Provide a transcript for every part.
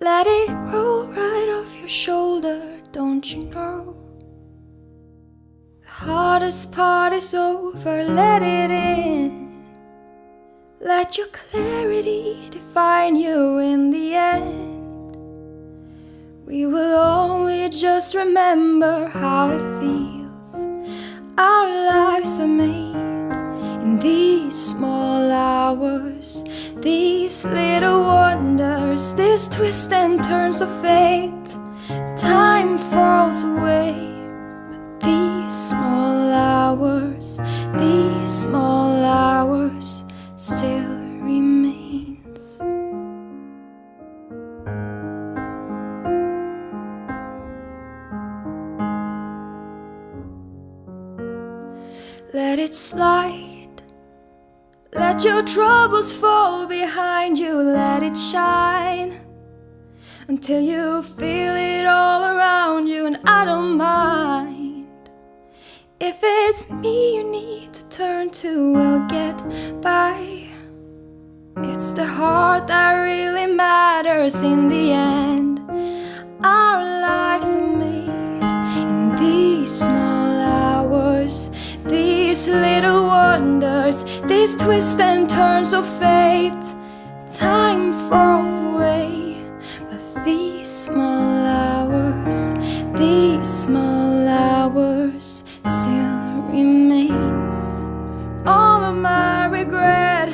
Let it roll right off your shoulder, don't you know? The hardest part is over, let it in. Let your clarity define you in the end. We will only just remember how it feels. Our lives are made in these small hours, these little wonders, these twists and turns of fate. Time falls away, but these small hours still remains. Let it slide. Let your troubles fall behind you. Let it shine until you feel it all around you. And I don't mind if it's me you need to turn to. We'll get by. It's the heart that really matters in the end. Our lives are made in these small hours, these little wonders, these twists and turns of fate. Time falls away, but these small hours still remains. All of my regret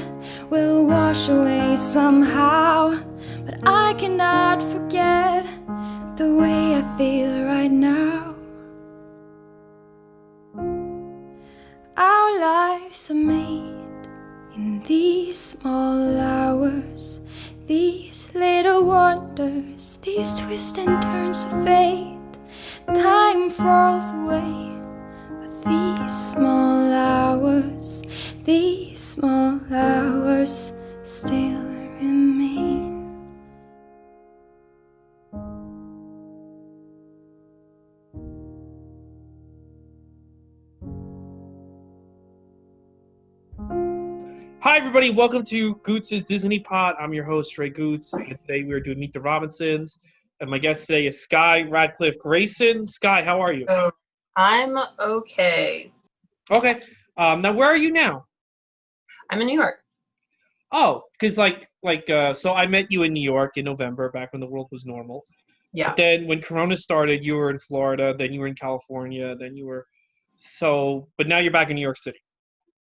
will wash away somehow, but I cannot forget the way I feel right now. Our lives are made in these small hours, these little wonders, these twists and turns of fate. Time falls away, but these small hours still remain. Hi, everybody. Welcome to Goots' Disney Pod. I'm your host, Trey Goots, and today we are doing Meet the Robinsons. And my guest today is Skye Radcliffe-Grayson. Skye, how are you? I'm okay. Okay. Now, where are you now? I'm in New York. Oh, because so I met you in New York in November, back when the world was normal. Yeah. But then when Corona started, you were in Florida, then you were in California, but now you're back in New York City.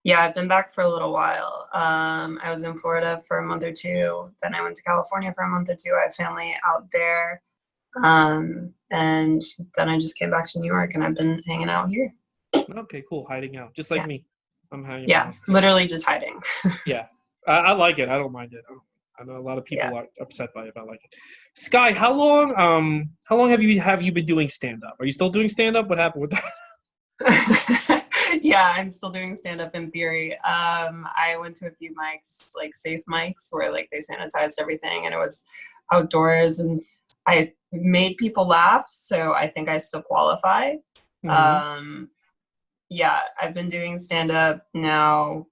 Yeah, I've been back for a little while. I was in Florida for a month or two. Then I went to California for a month or two. I have family out there. And then I just came back to New York and I've been hanging out here. Okay, cool. Hiding out. Just like me. I'm hanging out. Yeah, literally just hiding. Yeah. I like it. I don't mind it. I know a lot of people are upset by it, but I like it. Skye, how long have you been doing stand-up? Are you still doing stand-up? What happened with that? Yeah, I'm still doing stand-up in theory. I went to a few mics, like safe mics, where like they sanitized everything and it was outdoors, and I made people laugh, so I think I still qualify. Mm-hmm. Yeah, I've been doing stand-up now.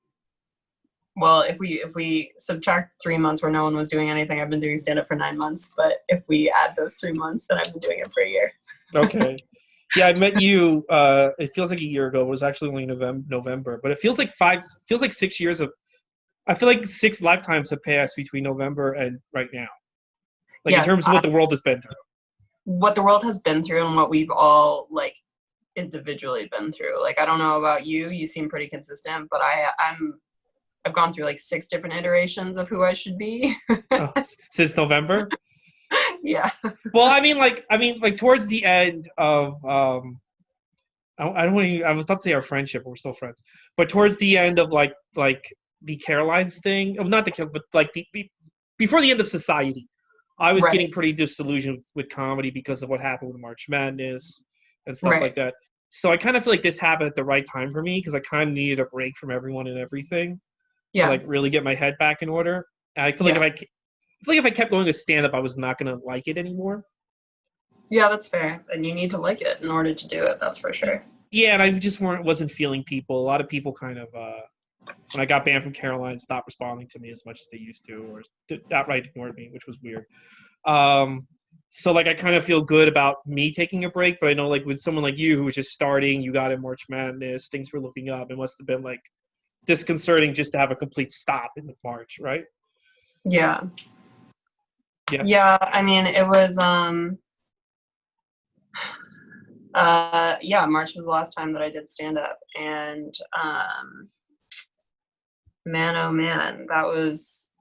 Well, if we subtract 3 months where no one was doing anything, I've been doing stand-up for 9 months. But if we add those 3 months, then I've been doing it for a year. Okay. Yeah, I met you. It feels like a year ago. It was actually only November, but it feels like 6 years of. I feel like 6 lifetimes have passed between November and right now. Like, yes, in terms of what the world has been through. What the world has been through and what we've all like individually been through. Like, I don't know about you. You seem pretty consistent, but I've gone through like 6 different iterations of who I should be. Since November. Yeah. Well, I mean, towards the end of I was about to say our friendship, but we're still friends. But towards the end of like the Carolines thing, not the but like before the end of Society, I was getting pretty disillusioned with comedy because of what happened with March Madness and stuff like that. So I kind of feel like this happened at the right time for me because I kind of needed a break from everyone and everything to like really get my head back in order. And I feel like if I kept going to stand up, I was not gonna like it anymore. Yeah, that's fair. And you need to like it in order to do it. That's for sure. Yeah, and I just wasn't feeling people. A lot of people kind of, when I got banned from Caroline, stopped responding to me as much as they used to, or outright ignored me, which was weird. So like I kind of feel good about me taking a break, but I know like with someone like you who was just starting, you got in March Madness, things were looking up. It must have been like disconcerting just to have a complete stop in March, right? Yeah. Yeah. Yeah, I mean, it was yeah, March was the last time that I did stand up, and man, oh man, that was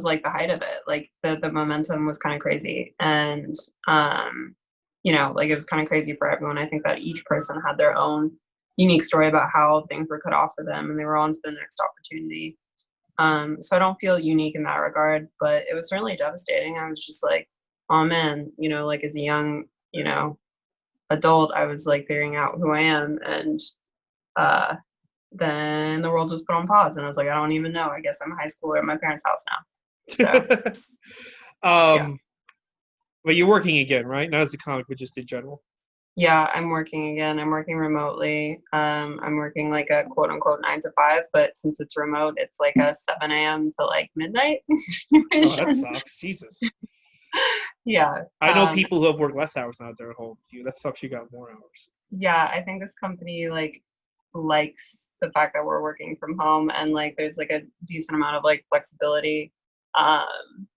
like the height of it. Like the momentum was kind of crazy, and you know, like it was kind of crazy for everyone. I think that each person had their own unique story about how things were cut off for them, and they were on to the next opportunity. So I don't feel unique in that regard, but it was certainly devastating. I was just like, oh man, you know, like as a young, you know, adult, I was like figuring out who I am, and uh, then the world was put on pause, and I was like, I don't even know. I guess I'm a high schooler at my parents' house now. So yeah, But you're working again, right? Not as a comic, but just in general. yeah, I'm working again. I'm working remotely. I'm working like a quote unquote 9 to 5, but since it's remote, it's like a 7 a.m. to like midnight Oh, that situation. sucks. Jesus. Yeah. I know people who have worked less hours now that they're at home. That sucks. You got more hours. Yeah, I think this company like likes the fact that we're working from home, and like there's like a decent amount of like flexibility. Um,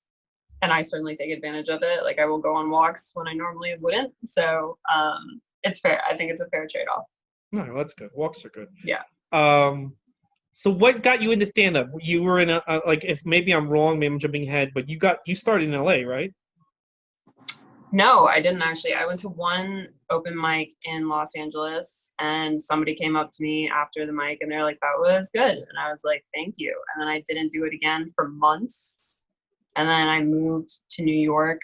and I certainly take advantage of it. Like I will go on walks when I normally wouldn't. So it's fair. I think it's a fair trade-off. No, that's good. Walks are good. Yeah. So what got you into stand-up? You were in a like, if maybe I'm wrong, maybe I'm jumping ahead, but you started in LA, right? No, I didn't actually. I went to one open mic in Los Angeles, and somebody came up to me after the mic and they're like, that was good. And I was like, thank you. And then I didn't do it again for months. And then I moved to New York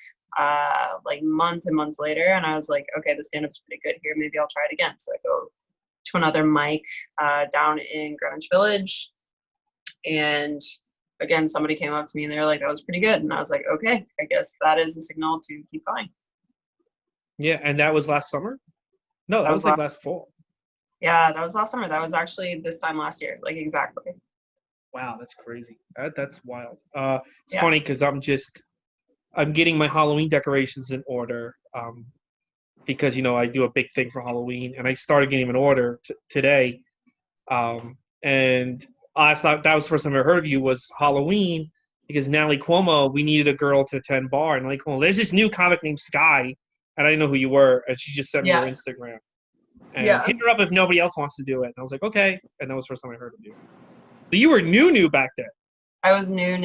like months and months later, and I was like, okay, the stand-up's pretty good here. Maybe I'll try it again. So I go to another mic down in Greenwich Village, and again, somebody came up to me and they were like, that was pretty good. And I was like, okay, I guess that is a signal to keep going. Yeah, and that was last summer? No, that was like last fall. Yeah, that was last summer. That was actually this time last year, like exactly. Wow, that's crazy. That's wild. It's Yeah. funny because I'm getting my Halloween decorations in order because I do a big thing for Halloween, and I started getting them in order today. And I thought that was the first time I heard of you was Halloween because Natalie Cuomo, we needed a girl to attend bar, and Natalie Cuomo, there's this new comic named Skye, and I didn't know who you were, and she just sent me your Instagram. And hit her up if nobody else wants to do it. And I was like, okay. And that was the first time I heard of you. So you were new back then. I was new.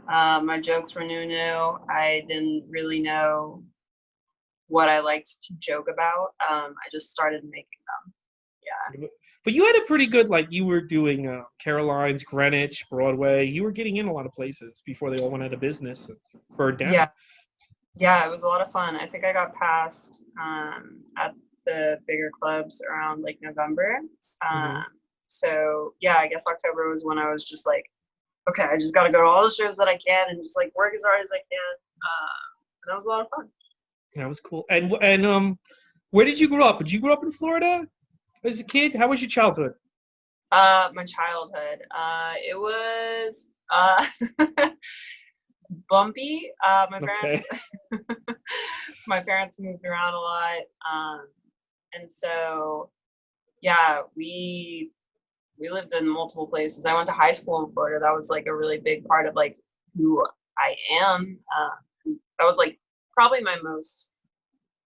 My jokes were new. I didn't really know what I liked to joke about. I just started making them. Yeah. But you had a pretty good, like, you were doing Caroline's, Greenwich, Broadway. You were getting in a lot of places before they all went out of business and burned down. Yeah, it was a lot of fun. I think I got passed at the bigger clubs around like November. So yeah, I guess October was when I was just like, okay, I just got to go to all the shows that I can and just like work as hard as I can. And that was a lot of fun. That was cool. And where did you grow up? Did you grow up in Florida as a kid? How was your childhood? My childhood, it was bumpy. My parents moved around a lot, and so yeah, we lived in multiple places. I went to high school in Florida. That was like a really big part of like who I am. That was like probably my most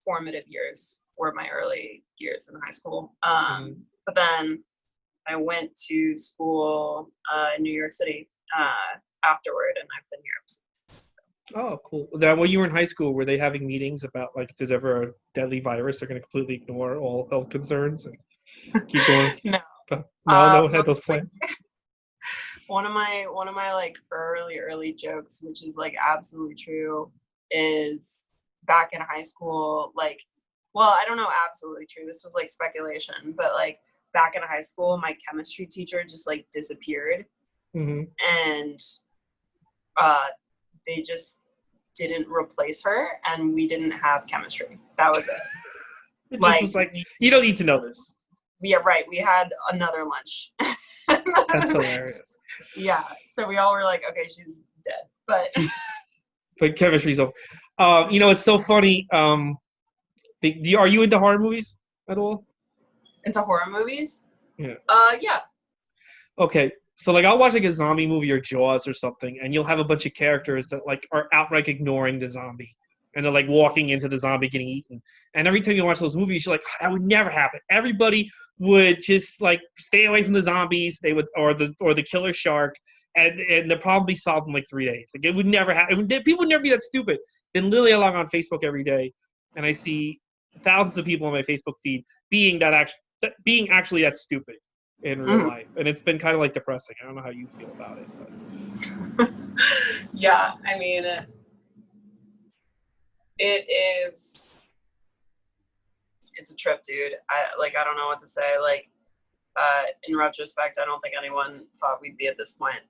formative years were my early years in high school. But then I went to school in New York City afterward, and I've been here ever since. Oh, cool. Then when you were in high school, were they having meetings about like if there's ever a deadly virus, they're going to completely ignore all health concerns and keep going? No, had those plans. One of my like early jokes, which is like absolutely true, is back in high school, like, well, I don't know absolutely true. This was like speculation, but like back in high school, my chemistry teacher just like disappeared, and they just didn't replace her, and we didn't have chemistry. That was it. It just was like, you don't need to know this. Yeah, right. We had another lunch. That's hilarious. Yeah. So we all were like, okay, she's dead. But chemistry's over. It's so funny. Are you into horror movies at all? Into horror movies? Yeah. Yeah. Okay. So like I'll watch like a zombie movie or Jaws or something, and you'll have a bunch of characters that like are outright ignoring the zombie. And they're like walking into the zombie getting eaten. And every time you watch those movies, you're like, that would never happen. Everybody would just like stay away from the zombies. They would or the killer shark, and the problem be solved in like 3 days. Like it would never happen. People would never be that stupid. Then literally I log on Facebook every day, and I see thousands of people on my Facebook feed being actually that stupid in real life, and it's been kind of like depressing. I don't know how you feel about it, but Yeah, I mean, it's a trip, dude. I don't know what to say. Like, in retrospect, I don't think anyone thought we'd be at this point.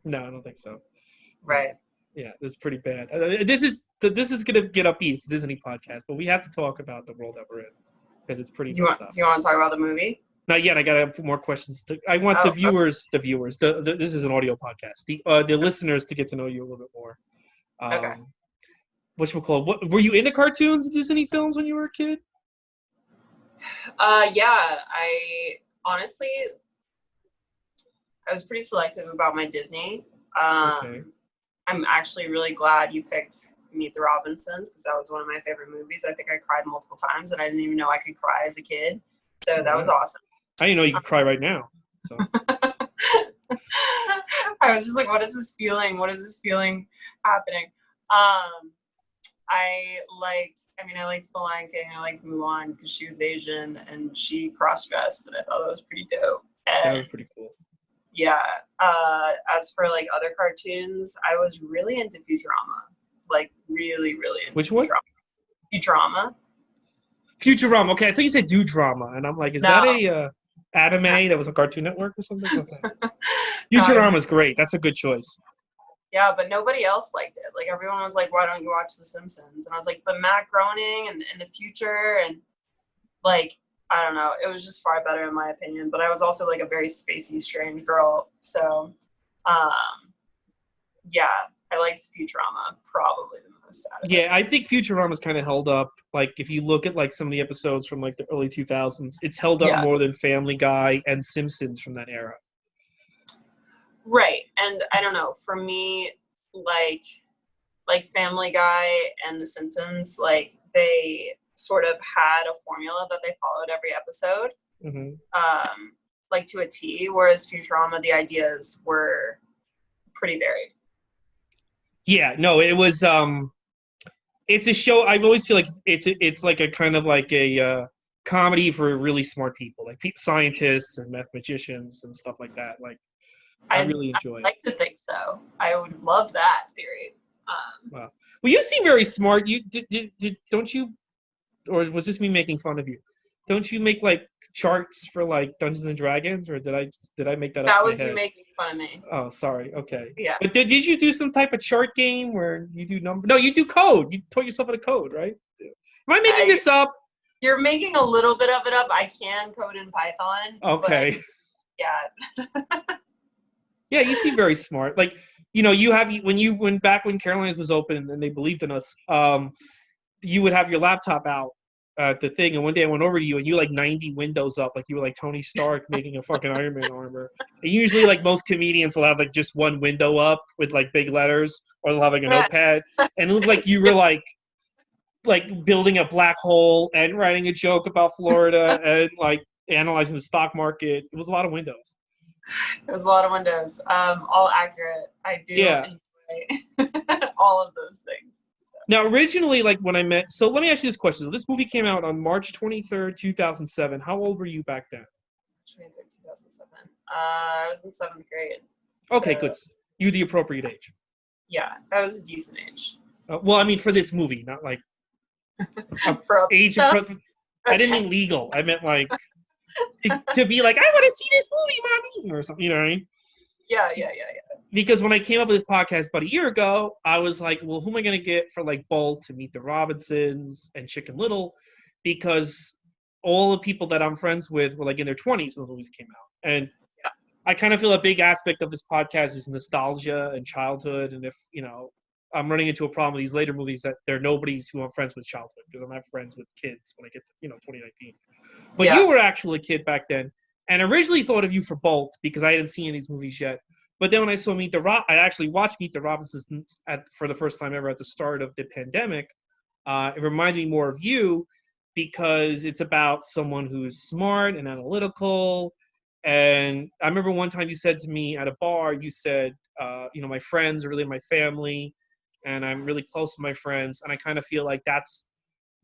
no, I don't think so. Right. Yeah, this is pretty bad. This is gonna get upbeat. It's a Disney podcast, but we have to talk about the world that we're in because it's pretty. Do you want to talk about the movie? Not yet. I got more questions. I want the viewers. Okay. This is an audio podcast. The listeners to get to know you a little bit more. Okay. What were you into cartoons, Disney films when you were a kid? Yeah. Honestly, I was pretty selective about my Disney. Okay. I'm actually really glad you picked Meet the Robinsons because that was one of my favorite movies. I think I cried multiple times, and I didn't even know I could cry as a kid. So that was awesome. I didn't know you could cry right now. So. I was just like, what is this feeling? What is this feeling happening? I liked The Lion King. I liked Mulan because she was Asian and she cross-dressed, and I thought that was pretty dope. That was pretty cool. Yeah. As for like other cartoons, I was really into Futurama. Like really, really into Which one? Futurama. Futurama. Okay, I thought you said Do Drama, and I'm like, is that a anime that was on Cartoon Network or something? Okay. Futurama's great. That's a good choice. Yeah, but nobody else liked it. Like everyone was like, "Why don't you watch The Simpsons?" And I was like, "But Matt Groening and the future and like I don't know. It was just far better in my opinion." But I was also like a very spacey, strange girl, so yeah, I liked Futurama probably the most out of it. Yeah, I think Futurama's kind of held up. Like if you look at like some of the episodes from like the early 2000s, it's held up more than Family Guy and Simpsons from that era. Right. And I don't know, for me, like Family Guy and The Simpsons, like they sort of had a formula that they followed every episode, like to a T, whereas Futurama, the ideas were pretty varied. Yeah, no, it was it's a show. I always feel like it's like a kind of like a comedy for really smart people, like scientists and mathematicians and stuff like that. Like I really enjoy it. I'd like to think so. I would love that theory. Wow. Well, you seem very smart. You don't you, or was this me making fun of you? Don't you make like charts for like Dungeons and Dragons, or did I make that up? That was you making fun of me. Oh, sorry. Okay. Yeah. But did you do some type of chart game where you do numbers? No, you do code. You taught yourself how to code, right? Am I making this up? You're making a little bit of it up. I can code in Python. Okay. Yeah. Yeah, you seem very smart. Like, when Caroline's was open and they believed in us, you would have your laptop out at the thing, and one day I went over to you and you like 90 windows up, like you were like Tony Stark making a fucking Iron Man armor. And usually, like most comedians will have like just one window up with like big letters, or they'll have like a notepad, and it looked like you were like building a black hole and writing a joke about Florida and like analyzing the stock market. It was a lot of windows. It was a lot of windows. All accurate. I do enjoy all of those things. So. Now, originally, like when I met, so let me ask you this question. So this movie came out on March 23rd, 2007. How old were you back then? 23rd, 2007. I was in 7th grade. Okay, good. You're the appropriate age. Yeah, I was a decent age. Well, I mean, for this movie, not like age. I didn't mean legal. I meant like to be like, I want to see this movie, mommy, or something. You know what I mean? Yeah. Because when I came up with this podcast about a year ago, I was like, well, who am I going to get for like Bolt to Meet the Robinsons and Chicken Little? Because all the people that I'm friends with were like in their 20s when the movies came out. And I kind of feel a big aspect of this podcast is nostalgia and childhood. And if, I'm running into a problem with these later movies that they're nobodies who I'm friends with childhood because I'm not friends with kids when I get to 2019. But Yeah. you were actually a kid back then, and originally thought of you for Bolt because I hadn't seen these movies yet. But then when I saw I actually watched Meet the Robinsons for the first time ever at the start of the pandemic. It reminded me more of you because it's about someone who's smart and analytical. And I remember one time you said to me at a bar, you said, my friends are really my family, and I'm really close to my friends. And I kind of feel like that's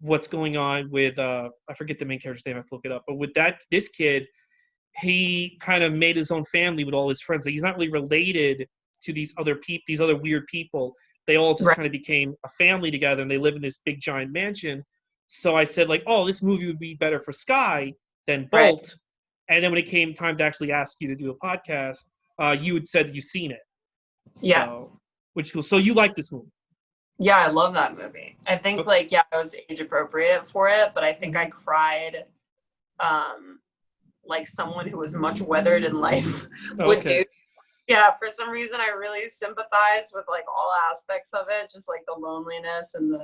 what's going on with I forget the main character's name. I have to look it up. But with this kid, he kind of made his own family with all his friends. Like, he's not really related to these other weird people. They all just Right. kind of became a family together, and they live in this big giant mansion. So I said, like, oh, this movie would be better for Skye than Bolt. Right. And then when it came time to actually ask you to do a podcast, you had said that you've seen it. Yeah. Which is cool. So you like this movie? Yeah, I love that movie. I think I was age appropriate for it, but I think I cried like someone who was much weathered in life would do. Yeah, for some reason I really sympathize with like all aspects of it, just like the loneliness and the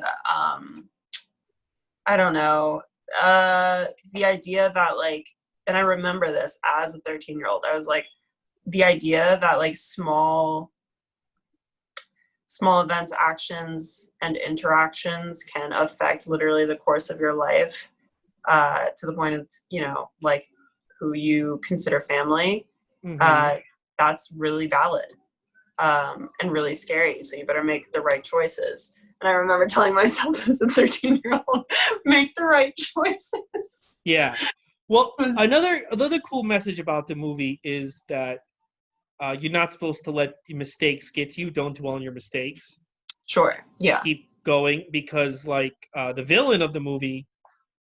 I don't know, the idea that like, and I remember this as a 13-year-old, I was like, the idea that like small events, actions, and interactions can affect literally the course of your life, to the point of, like who you consider family. That's really valid, and really scary. So you better make the right choices. And I remember telling myself as a 13-year-old, make the right choices. Yeah. Well, another cool message about the movie is that you're not supposed to let the mistakes get to you. Don't dwell on your mistakes. Sure. Yeah. Keep going, because like the villain of the movie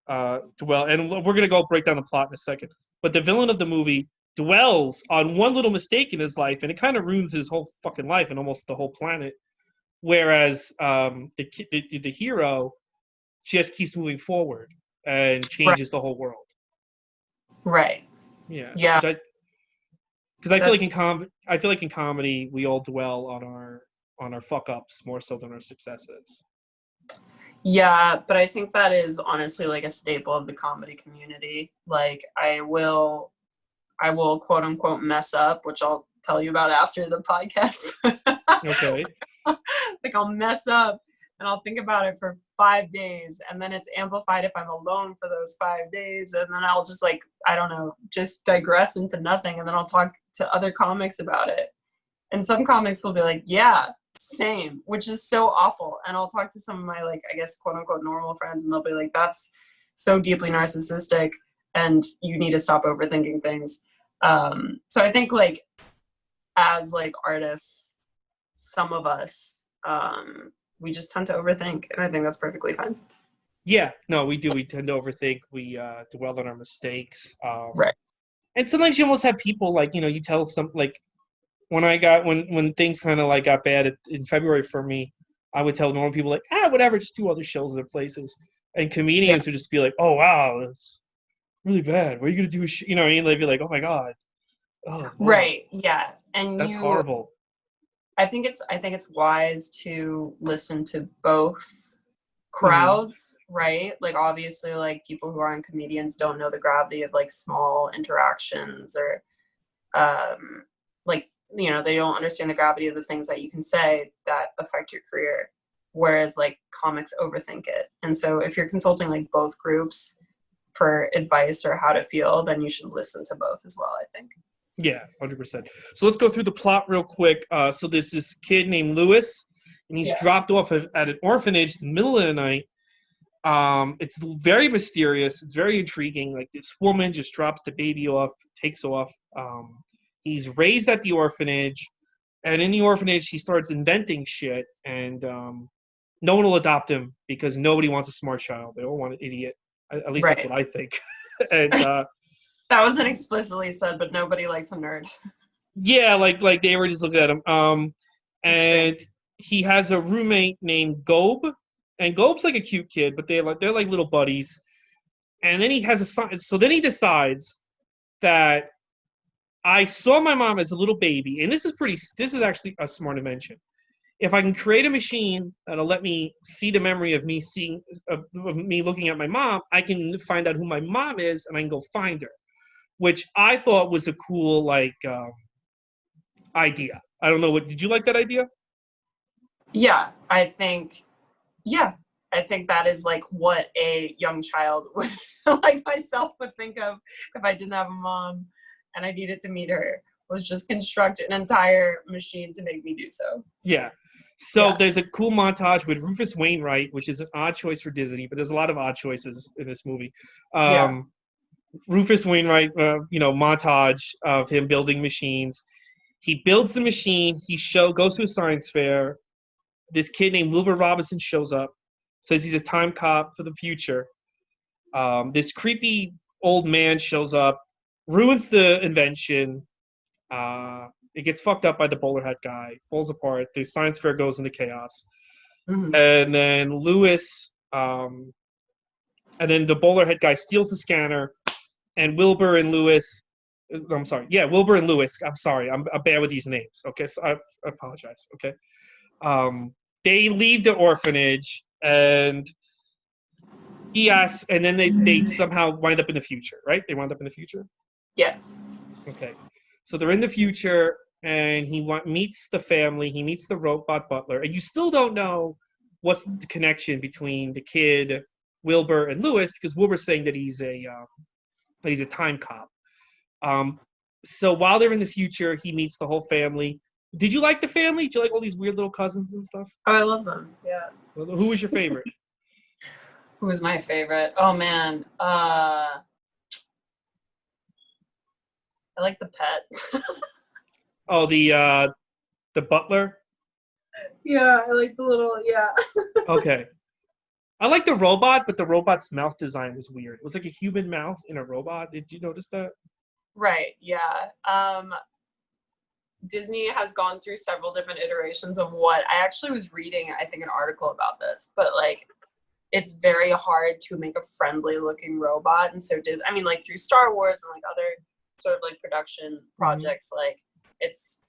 and we're going to go break down the plot in a second. But the villain of the movie dwells on one little mistake in his life, and it kind of ruins his whole fucking life and almost the whole planet. Whereas the hero just keeps moving forward and changes the whole world. Right. Yeah. Yeah. Because I feel like in comedy we all dwell on our fuck ups more so than our successes. Yeah, but I think that is honestly like a staple of the comedy community. Like I will quote unquote mess up, which I'll tell you about after the podcast. Okay. Like I'll mess up and I'll think about it for 5 days, and then it's amplified if I'm alone for those 5 days, and then I'll just like, I don't know, just digress into nothing, and then I'll talk to other comics about it. And some comics will be like, yeah, same, which is so awful. And I'll talk to some of my, like, I guess, quote unquote normal friends, and they'll be like, that's so deeply narcissistic and you need to stop overthinking things. So I think like as like artists, some of us, we just tend to overthink, and I think that's perfectly fine. Yeah, no, we do. We tend to overthink. We dwell on our mistakes. Right. And sometimes you almost have people like, you tell some, like, when things kind of like got bad in February for me, I would tell normal people like, whatever, just do other shows other places. And comedians would just be like, oh wow, that's really bad. What are you gonna do? You know what I mean? They'd be like, oh my god. Oh, right. Yeah. And that's horrible. I think it's wise to listen to both crowds, right? Like obviously like people who aren't comedians don't know the gravity of like small interactions, or like, they don't understand the gravity of the things that you can say that affect your career, whereas like comics overthink it. And so if you're consulting like both groups for advice or how to feel, then you should listen to both as well, I think. Yeah, 100%. So let's go through the plot real quick. So there's this kid named Lewis, and he's dropped off at an orphanage in the middle of the night. It's very mysterious. It's very intriguing. Like, this woman just drops the baby off, takes off. He's raised at the orphanage, and in the orphanage, he starts inventing shit, and no one will adopt him because nobody wants a smart child. They all want an idiot. At least that's what I think. And that wasn't explicitly said, but nobody likes a nerd. Yeah, like they were just looking at him. And he has a roommate named Gob, and Gob's like a cute kid, but they're like little buddies. And then he has a son. So then he decides that I saw my mom as a little baby, and this is actually a smart invention. if I can create a machine that'll let me see the memory of me of me looking at my mom, I can find out who my mom is and I can go find her, which I thought was a cool idea. I don't know did you like that idea? Yeah, yeah, I think that is like what a young child would like myself would think of if I didn't have a mom and I needed to meet her, was just construct an entire machine to make me do so. Yeah. So there's a cool montage with Rufus Wainwright, which is an odd choice for Disney, but there's a lot of odd choices in this movie. Rufus Wainwright, montage of him building machines. He builds the machine. He goes to a science fair. This kid named Wilbur Robinson shows up, says he's a time cop for the future. This creepy old man shows up, ruins the invention. It gets fucked up by the bowler hat guy, falls apart. The science fair goes into chaos. Mm-hmm. And then Lewis, and then the bowler head guy steals the scanner, and Wilbur and Lewis, I'm sorry. Yeah, Wilbur and Lewis. I'm sorry. I'm bad with these names. Okay, so I apologize. Okay. They leave the orphanage, and he asks, and then they somehow wind up in the future, right? They wind up in the future? Yes. Okay. So they're in the future, and he meets the family. He meets the robot butler, and you still don't know what's the connection between the kid, Wilbur, and Lewis, because Wilbur's saying that he's a time cop. So while they're in the future, he meets the whole family. Did you like the family? Did you like all these weird little cousins and stuff? Oh, I love them. Yeah. Who was your favorite? Who was my favorite? Oh man. I like the pet. Oh, the butler? Yeah, I like the little, Okay. I like the robot, but the robot's mouth design was weird. It was like a human mouth in a robot. Did you notice that? Right, yeah. Disney has gone through several different iterations of what I actually was reading, I think, an article about this, but like it's very hard to make a friendly looking robot. And so like through Star Wars and like other sort of like production projects, like it's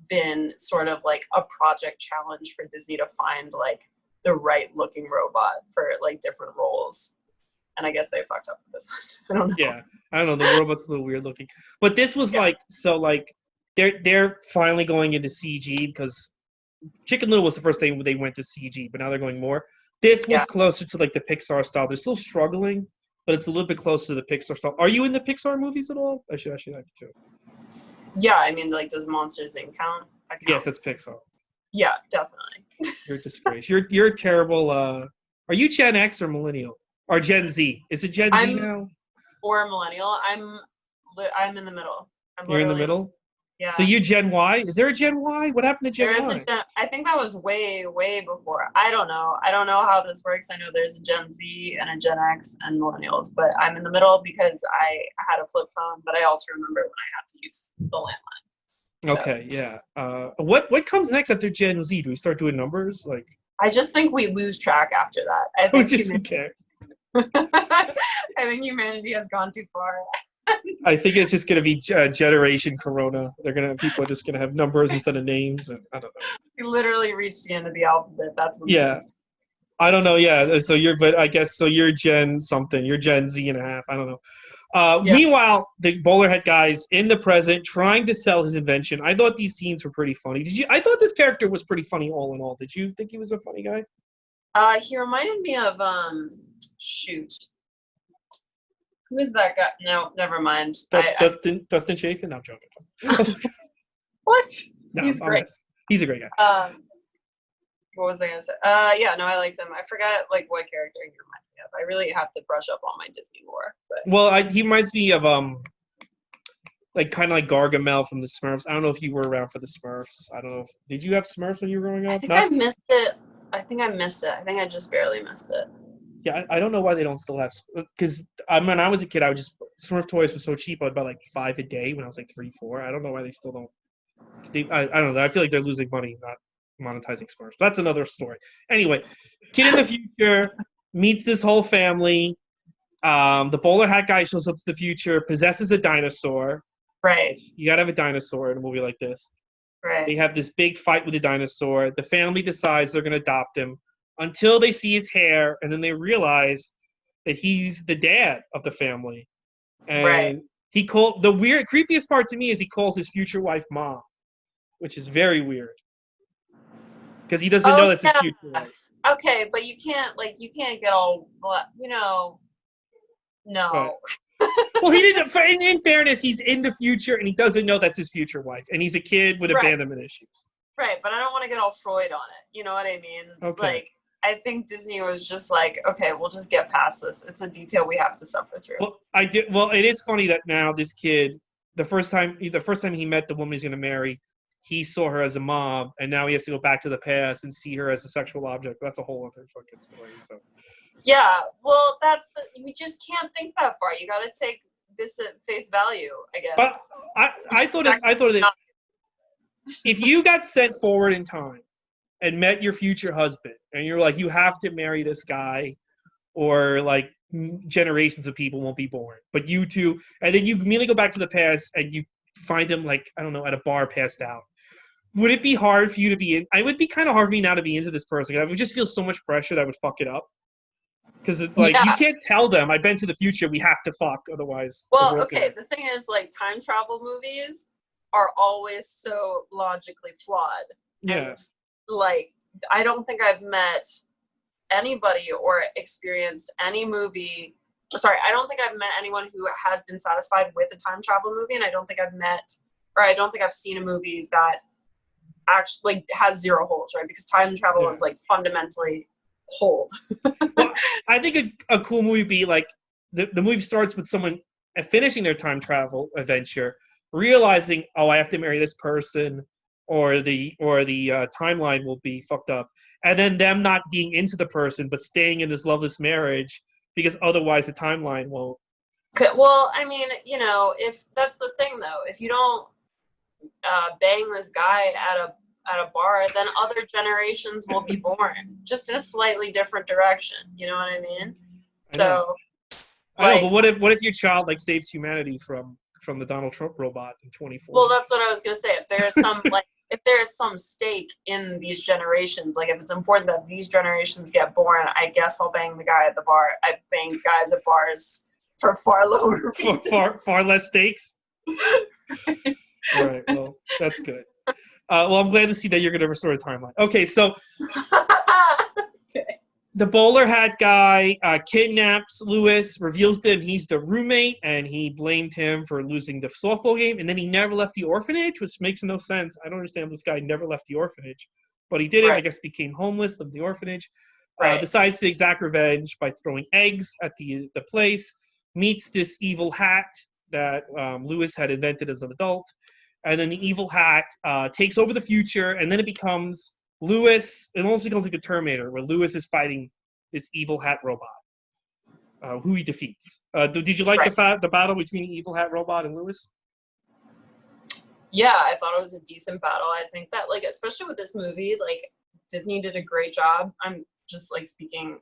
been sort of like a project challenge for Disney to find like the right looking robot for like different roles. And I guess they fucked up with this one. I don't know. Yeah, I don't know. The robot's a little weird looking, but this was they're finally going into CG because Chicken Little was the first thing they went to CG, but now they're going more. This was closer to like the Pixar style. They're still struggling, but it's a little bit closer to the Pixar style. Are you in the Pixar movies at all? I should actually like it too. Yeah, I mean, like, does Monsters Inc. count? Yes, that's Pixar. Yeah, definitely. You're a disgrace. You're a terrible. Are you Gen X or millennial or Gen Z? Is it Gen Z now? Or millennial? I'm in the middle. You're in the middle. Yeah. So you Gen Y? Is there a Gen Y? What happened to Gen Y? I think that was way, way before. I don't know how this works. I know there's a Gen Z and a Gen X and millennials, but I'm in the middle because I had a flip phone, but I also remember when I had to use the landline. Okay, yeah. What comes next after Gen Z? Do we start doing numbers? Like, I just think we lose track after that. I think who cares? I think humanity has gone too far. I think it's just going to be Generation Corona. People are just going to have numbers instead of names, and I don't know. We literally reached the end of the alphabet. That's what. Yeah, I don't know. Yeah, so you're Gen something. You're Gen Z and a half. I don't know. Meanwhile, the bowler hat guy's in the present trying to sell his invention. I thought these scenes were pretty funny. I thought this character was pretty funny all in all. Did you think he was a funny guy? He reminded me of shoot. Who is that guy? No, never mind. Dustin Chafin? No, I'm joking. What? No, he's great. He's a great guy. What was I gonna say? Yeah, no, I liked him. I forgot like what character he reminds me of. I really have to brush up on my Disney lore. But he reminds me of like kind of like Gargamel from the Smurfs. I don't know if you were around for the Smurfs. I don't know. Did you have Smurfs when you were growing up? I think I missed it. I think I just barely missed it. Yeah, I don't know why they don't still have, because when I was a kid, Smurf toys were so cheap. I'd buy like 5 a day when I was like 3, 4. I don't know why they still don't. I don't know. I feel like they're losing money not monetizing Smurfs. But that's another story. Anyway, kid in the future meets this whole family. The bowler hat guy shows up to the future, possesses a dinosaur. Right. You gotta have a dinosaur in a movie like this. They have this big fight with the dinosaur. The family decides they're going to adopt him until they see his hair, and then they realize that he's the dad of the family. And he called the creepiest part to me is he calls his future wife mom, which is very weird because he doesn't know that's his future wife. Okay, but you can't get all, no. Right. Well, he didn't. In fairness, he's in the future and he doesn't know that's his future wife, and he's a kid with abandonment issues. Right, but I don't want to get all Freud on it. You know what I mean? Okay. Like, I think Disney was just like, okay, we'll just get past this. It's a detail we have to suffer through. Well, it is funny that now this kid, the first time he met the woman he's going to marry, he saw her as a mom, and now he has to go back to the past and see her as a sexual object. That's a whole other fucking story. So. Yeah, well, we just can't think that far. You got to take this at face value, I guess. But I thought that if you got sent forward in time and met your future husband, and you're like, you have to marry this guy, or like generations of people won't be born, but you two, and then you immediately go back to the past and you find him, like, I don't know, at a bar passed out. Would it be hard for you to be in? It would be kind of hard for me now to be into this person. I would just feel so much pressure that I would fuck it up. Because it's like, you can't tell them, I've been to the future, we have to fuck, otherwise. Well, okay, the thing is, like, time travel movies are always so logically flawed. Yes. And, like, I don't think I've met anybody or experienced any movie. Sorry, I don't think I've met anyone who has been satisfied with a time travel movie, and I don't think I've seen a movie that actually, like, has zero holes, right? Because time travel is, like, fundamentally hold. Well, I think a cool movie would be like the movie starts with someone finishing their time travel adventure, realizing, oh, I have to marry this person, or the timeline will be fucked up, and then them not being into the person but staying in this loveless marriage because otherwise the timeline won't. Well, I mean, if that's the thing though, if you don't bang this guy at a bar, then other generations will be born, just in a slightly different direction. You know what I mean? I know, but what if your child like saves humanity from the Donald Trump robot in 2040? Well, that's what I was gonna say. If there is some if there is some stake in these generations, like if it's important that these generations get born, I guess I'll bang the guy at the bar. I've banged guys at bars for far lower reasons. far less stakes. All right, well, that's good. Well, I'm glad to see that you're going to restore the timeline. Okay, so the bowler hat guy kidnaps Lewis, reveals to him he's the roommate, and he blamed him for losing the softball game, and then he never left the orphanage, which makes no sense. I don't understand this guy never left the orphanage, but he did it. I guess became homeless, lived in the orphanage. Decides to exact revenge by throwing eggs at the place, meets this evil hat that Lewis had invented as an adult. And then the evil hat takes over the future, and then it becomes Lewis. It almost becomes like a Terminator, where Lewis is fighting this evil hat robot, who he defeats. Did you like the battle between the evil hat robot and Lewis? Yeah, I thought it was a decent battle. I think that, like, especially with this movie, like, Disney did a great job. I'm just, like, speaking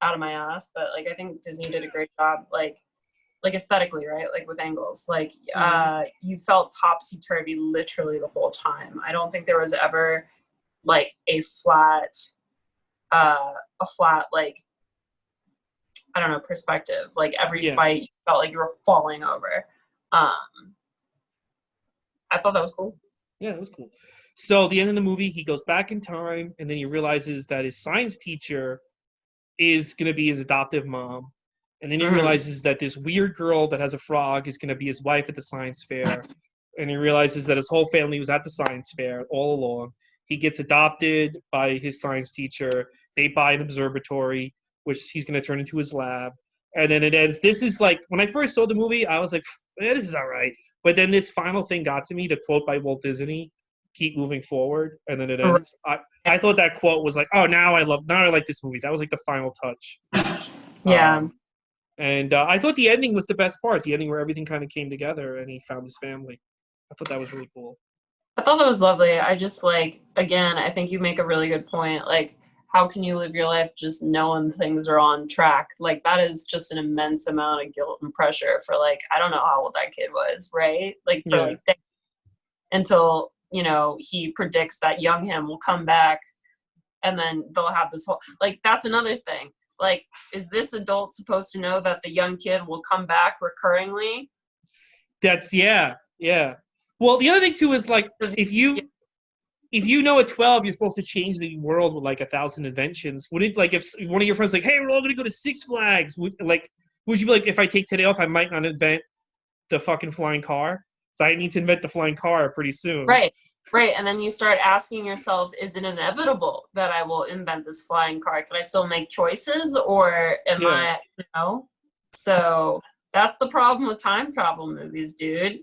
out of my ass, but, like, I think Disney did a great job, like aesthetically, right? Like with angles, like you felt topsy-turvy literally the whole time. I don't think there was ever like a flat like, I don't know, perspective. Like every fight you felt like you were falling over. I thought that was cool. Yeah, it was cool. So at the end of the movie, he goes back in time, and then he realizes that his science teacher is going to be his adoptive mom. And then he realizes that this weird girl that has a frog is going to be his wife at the science fair. And he realizes that his whole family was at the science fair all along. He gets adopted by his science teacher. They buy an observatory, which he's going to turn into his lab. And then it ends. This is like, when I first saw the movie, I was like, this is all right. But then this final thing got to me, the quote by Walt Disney, keep moving forward. And then it ends. I thought that quote was like, oh, now I like this movie. That was like the final touch. Yeah. And I thought the ending was the best part, the ending where everything kind of came together and he found his family. I thought that was really cool. I thought that was lovely. I just, like, again, I think you make a really good point. Like, how can you live your life just knowing things are on track? Like, that is just an immense amount of guilt and pressure for, like, I don't know how old that kid was, right? Like, for, like, until you know, he predicts that young him will come back, and then they'll have this whole, like, that's another thing. Like, is this adult supposed to know that the young kid will come back recurringly? That's yeah. Well, the other thing too is like if you know at 12 you're supposed to change the world with like 1,000 inventions, would it, like, if one of your friends like, hey, we're all gonna go to Six Flags, would you be like, if I take today off, I might not invent the fucking flying car? So I need to invent the flying car pretty soon. Right. And then you start asking yourself, is it inevitable that I will invent this flying car? Can I still make choices, or am I, you know? So that's the problem with time travel movies, dude.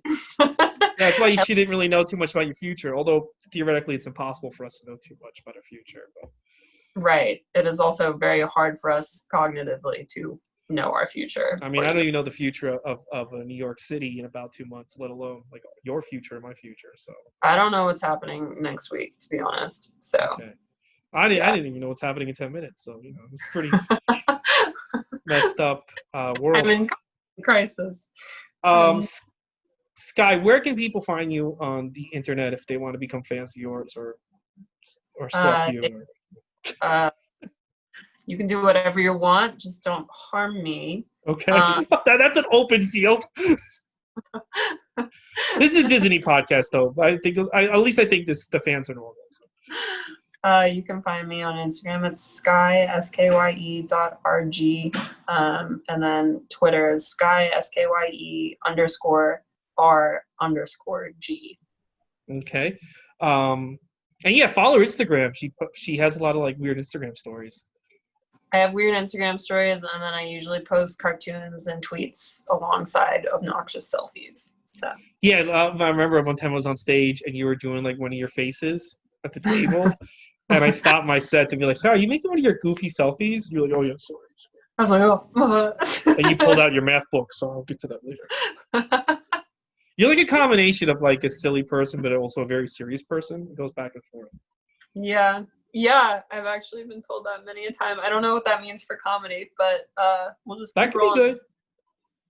That's why you shouldn't really know too much about your future, although theoretically it's impossible for us to know too much about our future. But. Right. It is also very hard for us cognitively to know our future. I mean, I don't even know the future of New York City in about 2 months, let alone like your future and my future. So I don't know what's happening next week, to be honest. So okay. I didn't even know what's happening in 10 minutes. So, you know, it's pretty messed up world. I'm in crisis. Skye, where can people find you on the internet if they want to become fans of yours or stalk you? You can do whatever you want, just don't harm me. Okay. That's an open field. This is a Disney podcast, though. I think at least I think the fans are normal. So. You can find me on Instagram. It's Skye, skye.rg. And then Twitter is Skye, skye_r_g. Okay. And yeah, follow her Instagram. She has a lot of like weird Instagram stories. I have weird Instagram stories, and then I usually post cartoons and tweets alongside obnoxious selfies. So yeah, I remember one time I was on stage and you were doing like one of your faces at the table, and I stopped my set to be like, "Sorry, are you making one of your goofy selfies?" You're like, "Oh yeah, sorry." I was like, "Oh." And you pulled out your math book, so I'll get to that later. You're like a combination of like a silly person, but also a very serious person. It goes back and forth. Yeah, I've actually been told that many a time. I don't know what that means for comedy, but we'll just keep that could rolling. be good.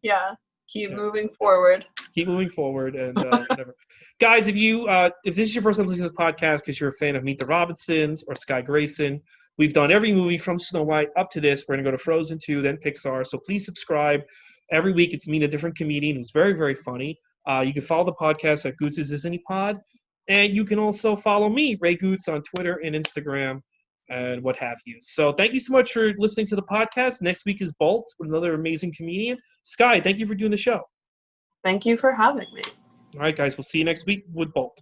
Yeah, keep moving forward. Keep moving forward, and whatever. Guys, if this is your first time listening to this podcast because you're a fan of Meet the Robinsons or Radcliffe-Grayson, we've done every movie from Snow White up to this. We're going to go to Frozen 2, then Pixar. So please subscribe. Every week it's meet a different comedian who's very, very funny. You can follow the podcast at Goots' Disney Pod. And you can also follow me, Ray Goots, on Twitter and Instagram and what have you. So thank you so much for listening to the podcast. Next week is Bolt with another amazing comedian. Skye, thank you for doing the show. Thank you for having me. All right, guys. We'll see you next week with Bolt.